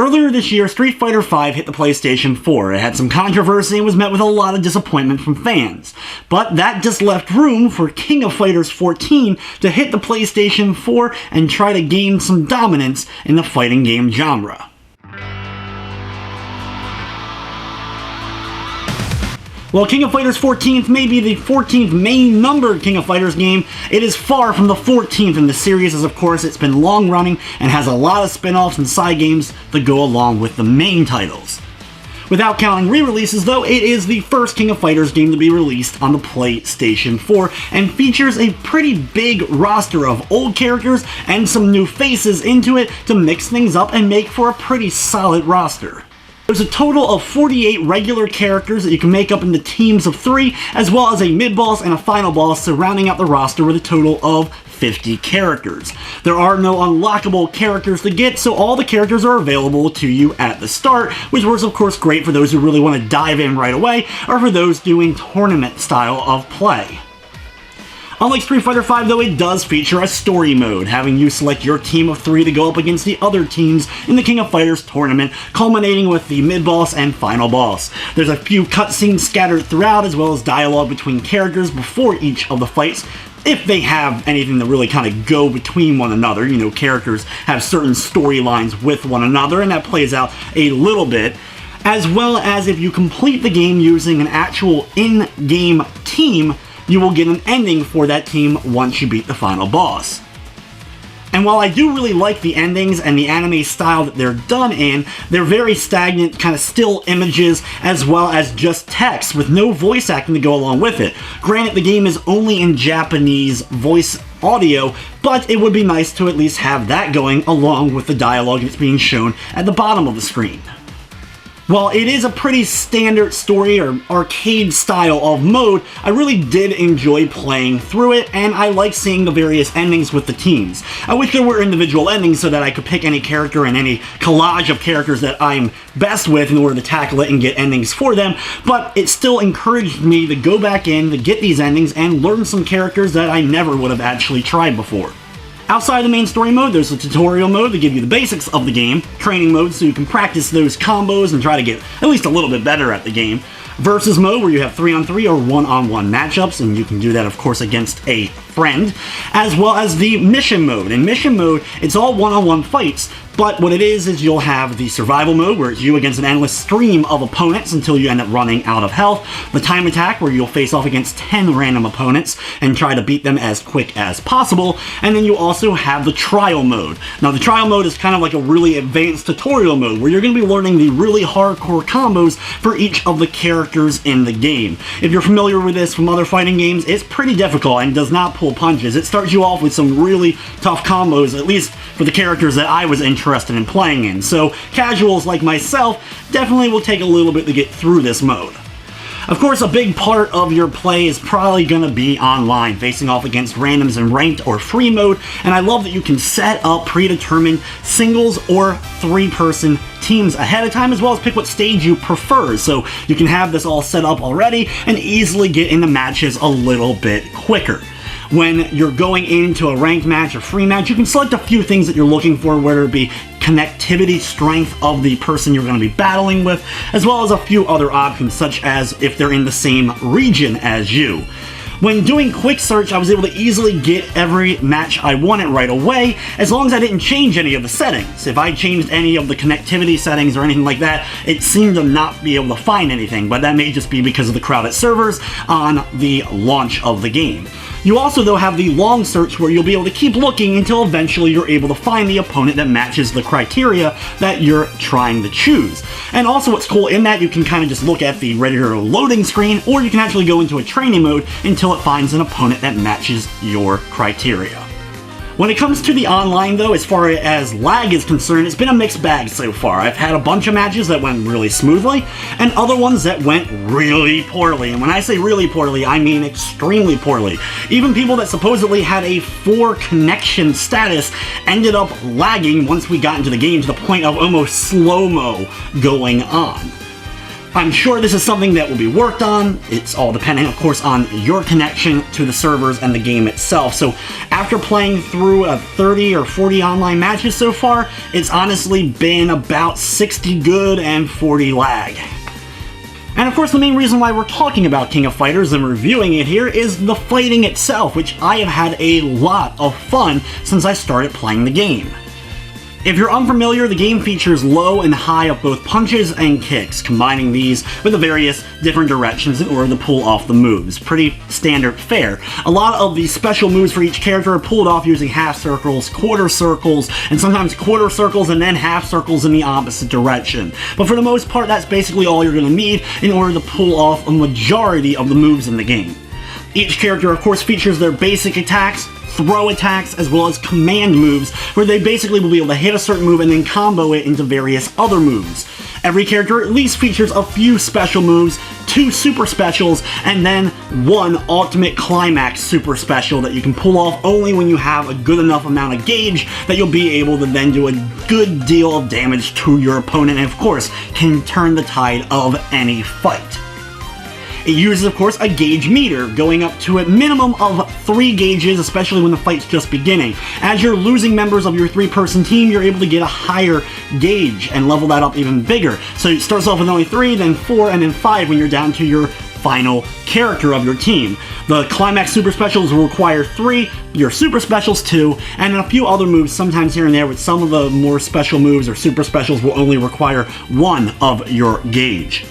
Earlier this year, Street Fighter V hit the PlayStation 4. It had some controversy and was met with a lot of disappointment from fans. But that just left room for King of Fighters XIV to hit the PlayStation 4 and try to gain some dominance in the fighting game genre. While King of Fighters XIV may be the 14th main numbered King of Fighters game, it is far from the 14th in the series, as of course it's been long running and has a lot of spin-offs and side games that go along with the main titles. Without counting re-releases though, it is the first King of Fighters game to be released on the PlayStation 4 and features a pretty big roster of old characters and some new faces into it to mix things up and make for a pretty solid roster. There's a total of 48 regular characters that you can make up into teams of 3, as well as a mid-boss and a final boss surrounding out the roster with a total of 50 characters. There are no unlockable characters to get, so all the characters are available to you at the start, which was of course great for those who really want to dive in right away, or for those doing tournament style of play. Unlike Street Fighter V though, it does feature a story mode, having you select your team of 3 to go up against the other teams in the King of Fighters tournament, culminating with the mid-boss and final boss. There's a few cutscenes scattered throughout, as well as dialogue between characters before each of the fights, if they have anything to really kind of go between one another. You know, characters have certain storylines with one another, and that plays out a little bit. As well as if you complete the game using an actual in-game team, you will get an ending for that team once you beat the final boss. And while I do really like the endings and the anime style that they're done in, they're very stagnant, kind of still images, as well as just text with no voice acting to go along with it. Granted, the game is only in Japanese voice audio, but it would be nice to at least have that going along with the dialogue that's being shown at the bottom of the screen. While it is a pretty standard story or arcade style of mode, I really did enjoy playing through it, and I like seeing the various endings with the teams. I wish there were individual endings so that I could pick any character and any collage of characters that I'm best with in order to tackle it and get endings for them, but it still encouraged me to go back in to get these endings and learn some characters that I never would have actually tried before. Outside the main story mode, there's a tutorial mode to give you the basics of the game, training mode so you can practice those combos and try to get at least a little bit better at the game, versus mode where you have 3-on-3 or 1-on-1 matchups, and you can do that of course against a friend, as well as the mission mode. In mission mode, it's all 1-on-1 fights, but what it is you'll have the survival mode where it's you against an endless stream of opponents until you end up running out of health, the time attack where you'll face off against 10 random opponents and try to beat them as quick as possible, and then you also have the trial mode. Now the trial mode is kind of like a really advanced tutorial mode where you're going to be learning the really hardcore combos for each of the characters in the game. If you're familiar with this from other fighting games, it's pretty difficult and does not pull punches. It starts you off with some really tough combos, at least for the characters that I was interested in playing in, so casuals like myself definitely will take a little bit to get through this mode. Of course, a big part of your play is probably going to be online, facing off against randoms in ranked or free mode, and I love that you can set up predetermined singles or 3-person teams ahead of time, as well as pick what stage you prefer, so you can have this all set up already and easily get into matches a little bit quicker. When you're going into a ranked match or free match, you can select a few things that you're looking for, whether it be connectivity, strength of the person you're going to be battling with, as well as a few other options, such as if they're in the same region as you. When doing quick search, I was able to easily get every match I wanted right away, as long as I didn't change any of the settings. If I changed any of the connectivity settings or anything like that, it seemed to not be able to find anything, but that may just be because of the crowded servers on the launch of the game. You also, though, have the long search where you'll be able to keep looking until eventually you're able to find the opponent that matches the criteria that you're trying to choose. And also what's cool in that, you can kind of just look at the regular loading screen, or you can actually go into a training mode until it finds an opponent that matches your criteria. When it comes to the online though, as far as lag is concerned, it's been a mixed bag so far. I've had a bunch of matches that went really smoothly, and other ones that went really poorly. And when I say really poorly, I mean extremely poorly. Even people that supposedly had a 4 connection status ended up lagging once we got into the game to the point of almost slow-mo going on. I'm sure this is something that will be worked on. It's all dependent, of course, on your connection to the servers and the game itself. So after playing through 30 or 40 online matches so far, it's honestly been about 60 good and 40 lag. And of course, the main reason why we're talking about King of Fighters and reviewing it here is the fighting itself, which I have had a lot of fun since I started playing the game. If you're unfamiliar, the game features low and high of both punches and kicks, combining these with the various different directions in order to pull off the moves. Pretty standard fare. A lot of the special moves for each character are pulled off using half circles, quarter circles, and sometimes quarter circles and then half circles in the opposite direction. But for the most part, that's basically all you're going to need in order to pull off a majority of the moves in the game. Each character, of course, features their basic attacks, throw attacks, as well as command moves, where they basically will be able to hit a certain move and then combo it into various other moves. Every character at least features a few special moves, 2 super specials, and then 1 ultimate climax super special that you can pull off only when you have a good enough amount of gauge that you'll be able to then do a good deal of damage to your opponent, and of course, can turn the tide of any fight. It uses, of course, a gauge meter, going up to a minimum of 3 gauges, especially when the fight's just beginning. As you're losing members of your 3-person team, you're able to get a higher gauge and level that up even bigger. So it starts off with only 3, then 4, and then 5 when you're down to your final character of your team. The climax super specials will require 3, your super specials 2, and a few other moves sometimes here and there, with some of the more special moves or super specials will only require 1 of your gauge.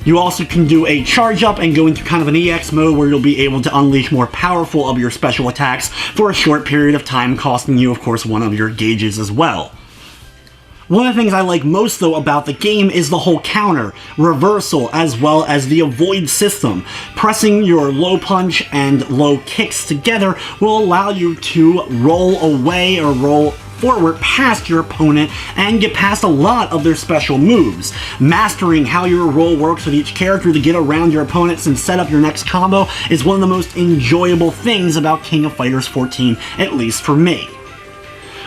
You also can do a charge up and go into kind of an EX mode where you'll be able to unleash more powerful of your special attacks for a short period of time, costing you, of course, 1 of your gauges as well. One of the things I like most, though, about the game is the whole counter, reversal, as well as the avoid system. Pressing your low punch and low kicks together will allow you to roll away or roll forward past your opponent and get past a lot of their special moves. Mastering how your roll works with each character to get around your opponents and set up your next combo is one of the most enjoyable things about King of Fighters 14, at least for me.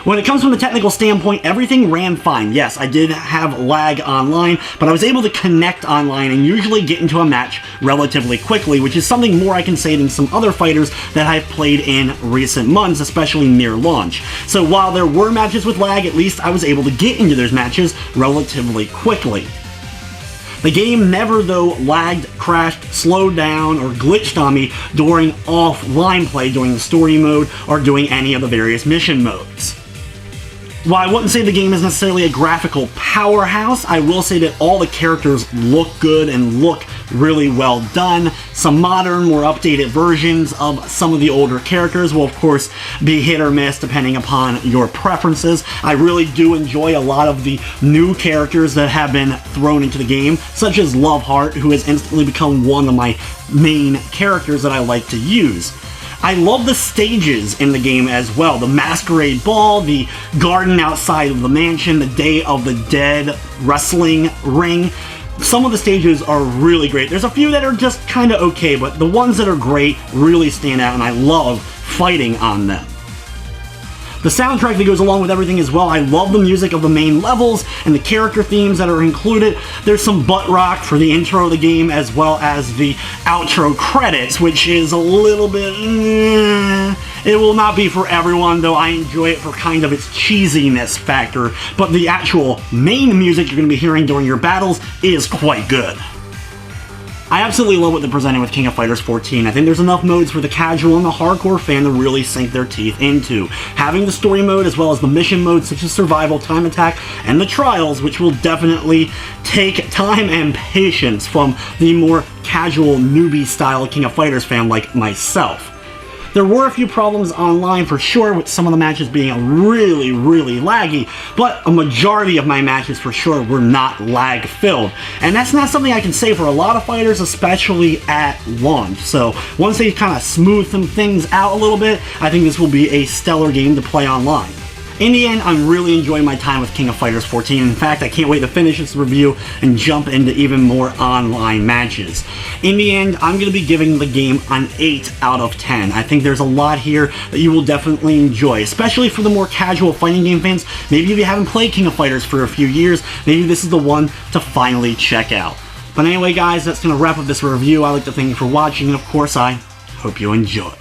When it comes from the technical standpoint, everything ran fine. Yes, I did have lag online, but I was able to connect online and usually get into a match relatively quickly, which is something more I can say than some other fighters that I've played in recent months, especially near launch. So while there were matches with lag, at least I was able to get into those matches relatively quickly. The game never, though, lagged, crashed, slowed down, or glitched on me during offline play, during the story mode, or doing any of the various mission modes. While I wouldn't say the game is necessarily a graphical powerhouse, I will say that all the characters look good and look really well done. Some modern, more updated versions of some of the older characters will, of course, be hit or miss depending upon your preferences. I really do enjoy a lot of the new characters that have been thrown into the game, such as Loveheart, who has instantly become one of my main characters that I like to use. I love the stages in the game as well. The Masquerade Ball, the garden outside of the mansion, the Day of the Dead wrestling ring. Some of the stages are really great. There's a few that are just kind of okay, but the ones that are great really stand out, and I love fighting on them. The soundtrack that goes along with everything as well. I love the music of the main levels and the character themes that are included. There's some butt rock for the intro of the game as well as the outro credits, which is a little bit... It will not be for everyone, though I enjoy it for kind of its cheesiness factor, but the actual main music you're going to be hearing during your battles is quite good. I absolutely love what they're presenting with King of Fighters 14. I think there's enough modes for the casual and the hardcore fan to really sink their teeth into. Having the story mode as well as the mission modes such as Survival, Time Attack, and the Trials, which will definitely take time and patience from the more casual newbie style King of Fighters fan like myself. There were a few problems online for sure, with some of the matches being really, really laggy, but a majority of my matches for sure were not lag-filled. And that's not something I can say for a lot of fighters, especially at launch. So once they kind of smooth some things out a little bit, I think this will be a stellar game to play online. In the end, I'm really enjoying my time with King of Fighters 14. In fact, I can't wait to finish this review and jump into even more online matches. In the end, I'm going to be giving the game an 8 out of 10. I think there's a lot here that you will definitely enjoy, especially for the more casual fighting game fans. Maybe if you haven't played King of Fighters for a few years, maybe this is the one to finally check out. But anyway, guys, that's going to wrap up this review. I'd like to thank you for watching, and of course, I hope you enjoyed.